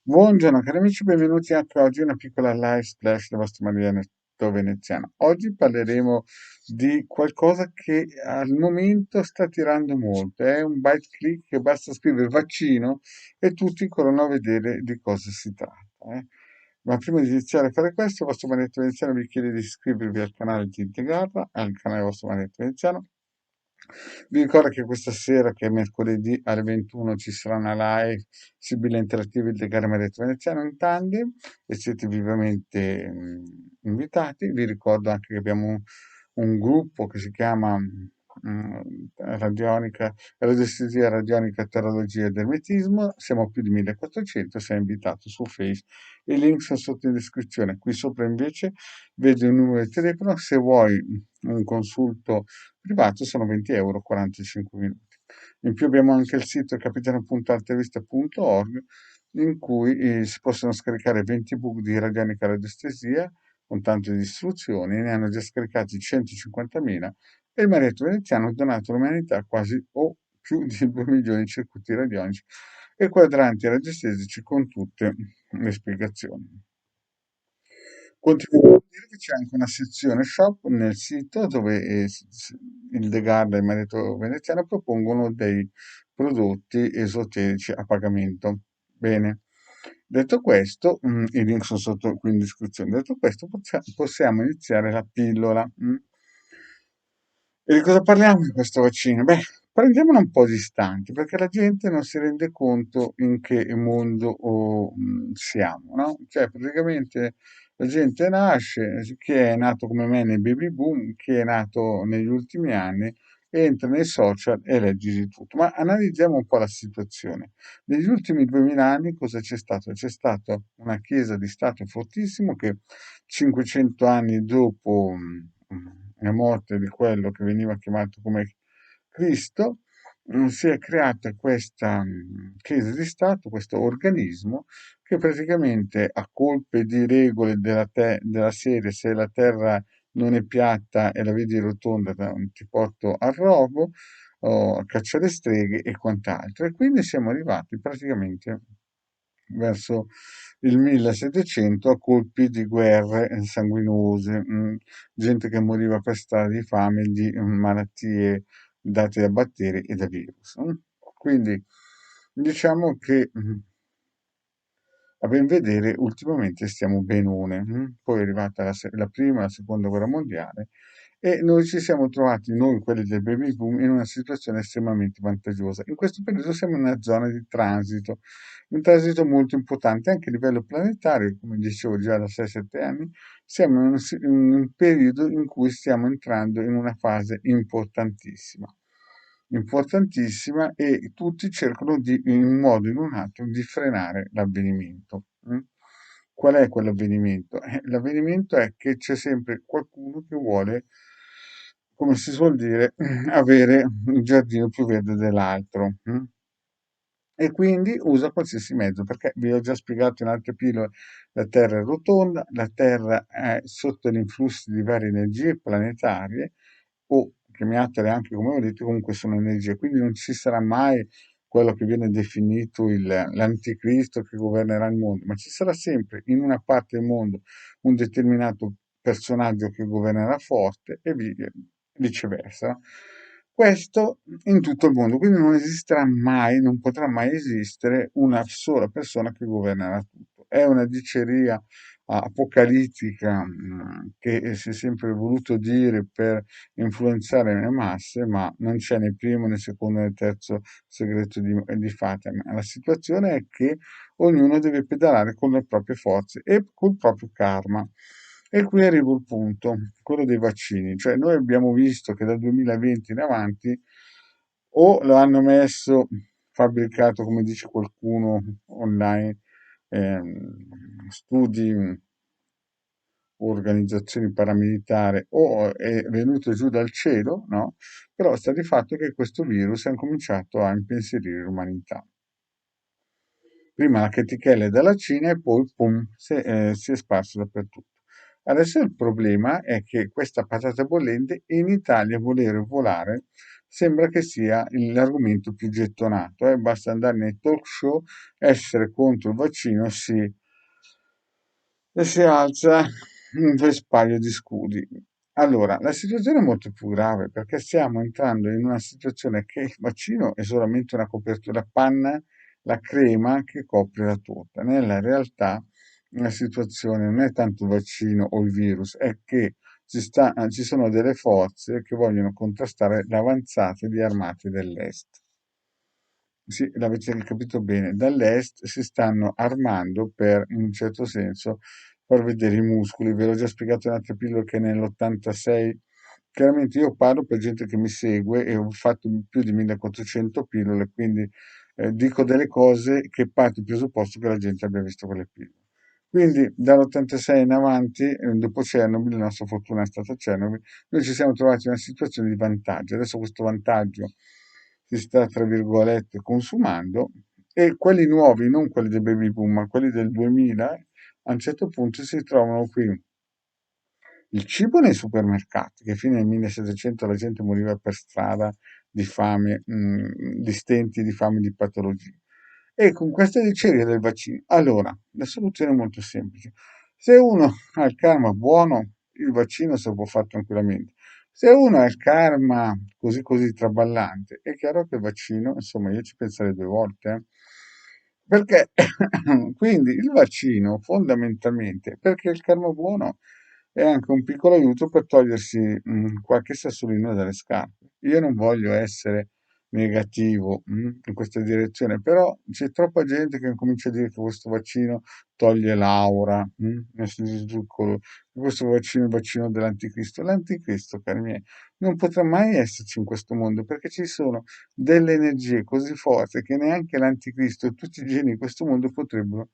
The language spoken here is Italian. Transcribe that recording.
Buongiorno cari amici, benvenuti anche oggi a una piccola live splash del vostro Marianetto veneziano. Oggi parleremo di qualcosa che al momento sta tirando molto, è un byte click che basta scrivere vaccino e tutti corrono a vedere di cosa si tratta. Ma prima di iniziare a fare questo, il vostro Marianetto veneziano vi chiede di iscrivervi al canale di Integrata, al canale del vostro Marianetto veneziano. Vi ricordo che questa sera, che è mercoledì alle 21, ci sarà una live Sibilla Interattiva il Legale Marietto Veneziano in tandem e siete vivamente invitati. Vi ricordo anche che abbiamo un gruppo che si chiama Radionica, Radiestesia Radionica Terrologia ed Ermetismo. Siamo più di 1400, sei invitato su Face. I link sono sotto in descrizione. Qui sopra invece vedi un numero di telefono. Se vuoi un consulto privato sono 20 euro, 45 minuti. In più abbiamo anche il sito capitano.altavista.org in cui si possono scaricare 20 ebook di radionica radiestesia con tante di istruzioni, ne hanno già scaricati 150.000 e il Marietto Veneziano ha donato all'umanità quasi o più di 2 milioni di circuiti radionici e quadranti radiestesici con tutte le spiegazioni. Continuo a dire che c'è anche una sezione shop nel sito dove il De Garda e il Marito Veneziano propongono dei prodotti esoterici a pagamento. Bene, detto questo, i link sono sotto qui in descrizione. Detto questo, possiamo iniziare la pillola. E di cosa parliamo di questo vaccino? Beh, prendiamolo un po' distanti, perché la gente non si rende conto in che mondo siamo, no? Cioè, praticamente la gente nasce, chi è nato come me nei baby boom, chi è nato negli ultimi anni, entra nei social e legge di tutto. Ma analizziamo un po' la situazione. Negli ultimi 2000 anni cosa c'è stato? C'è stata una chiesa di Stato fortissimo che 500 anni dopo la morte di quello che veniva chiamato come Cristo, si è creata questa Chiesa di Stato, questo organismo che praticamente a colpe di regole della serie se la terra non è piatta e la vedi rotonda ti porto al rovo, o a caccia le streghe e quant'altro. E quindi siamo arrivati praticamente verso il 1700 a colpi di guerre sanguinose, gente che moriva per strada di fame, di malattie date da batteri e da virus. Quindi diciamo che a ben vedere ultimamente stiamo benone. Poi è arrivata la prima e la seconda guerra mondiale e noi ci siamo trovati, noi quelli del baby boom, in una situazione estremamente vantaggiosa. In questo periodo siamo in una zona di transito, un transito molto importante anche a livello planetario, come dicevo già da 6-7 anni, siamo in un periodo in cui stiamo entrando in una fase importantissima e tutti cercano in un modo o in un altro di frenare l'avvenimento. Qual è quell'avvenimento? L'avvenimento è che c'è sempre qualcuno che vuole, come si suol dire, avere il giardino più verde dell'altro. E quindi usa qualsiasi mezzo, perché vi ho già spiegato in altre pillole, la Terra è rotonda, la Terra è sotto gli influssi di varie energie planetarie, o chiamiatele anche come ho detto, comunque sono energie, quindi non ci sarà mai quello che viene definito l'anticristo che governerà il mondo, ma ci sarà sempre in una parte del mondo un determinato personaggio che governerà forte e viceversa. Questo in tutto il mondo, quindi non esisterà mai, non potrà mai esistere una sola persona che governerà tutto. È una diceria apocalittica che si è sempre voluto dire per influenzare le masse, ma non c'è né primo né secondo né terzo segreto di Fatima. La situazione è che ognuno deve pedalare con le proprie forze e col proprio karma. E qui arrivo al punto, quello dei vaccini. Cioè noi abbiamo visto che dal 2020 in avanti o lo hanno messo fabbricato, come dice qualcuno online, studi organizzazioni paramilitari o è venuto giù dal cielo, no? Però sta di fatto che questo virus ha cominciato a impensierire l'umanità. Prima la chetichella dalla Cina e poi, pum, si è sparso dappertutto. Adesso il problema è che questa patata bollente in Italia vuole volare sembra che sia l'argomento più gettonato. Basta andare nei talk show, essere contro il vaccino, sì, e si alza un vespaio di scudi. Allora, la situazione è molto più grave perché stiamo entrando in una situazione che il vaccino è solamente una copertura panna, la crema che copre la torta. Nella realtà la situazione non è tanto il vaccino o il virus, è che ci sono delle forze che vogliono contrastare le avanzate di armate dell'Est. Sì, l'avete capito bene, dall'est si stanno armando per, in un certo senso, far vedere i muscoli. Ve l'ho già spiegato in altre pillole che nell'86, chiaramente io parlo per gente che mi segue e ho fatto più di 1400 pillole, quindi dico delle cose che parto del presupposto che la gente abbia visto quelle pillole. Quindi dall'86 in avanti, dopo Chernobyl, la nostra fortuna è stata Chernobyl, noi ci siamo trovati in una situazione di vantaggio. Adesso questo vantaggio si sta, tra virgolette, consumando e quelli nuovi, non quelli del baby boom, ma quelli del 2000, a un certo punto si trovano qui il cibo nei supermercati, che fino al 1700 la gente moriva per strada di fame, di stenti, di fame, di patologie. E con queste dicerie del vaccino. Allora, la soluzione è molto semplice. Se uno ha il karma buono, il vaccino se lo può fare tranquillamente. Se uno ha il karma così così traballante, è chiaro che il vaccino, insomma, io ci penserei due volte. Perché quindi il vaccino fondamentalmente, perché il karma buono è anche un piccolo aiuto per togliersi qualche sassolino dalle scarpe. Io non voglio essere negativo in questa direzione, però c'è troppa gente che comincia a dire che questo vaccino toglie l'aura, nel senso, questo vaccino è il vaccino dell'anticristo. L'anticristo, cari miei, non potrà mai esserci in questo mondo perché ci sono delle energie così forti che neanche l'anticristo e tutti i geni di questo mondo potrebbero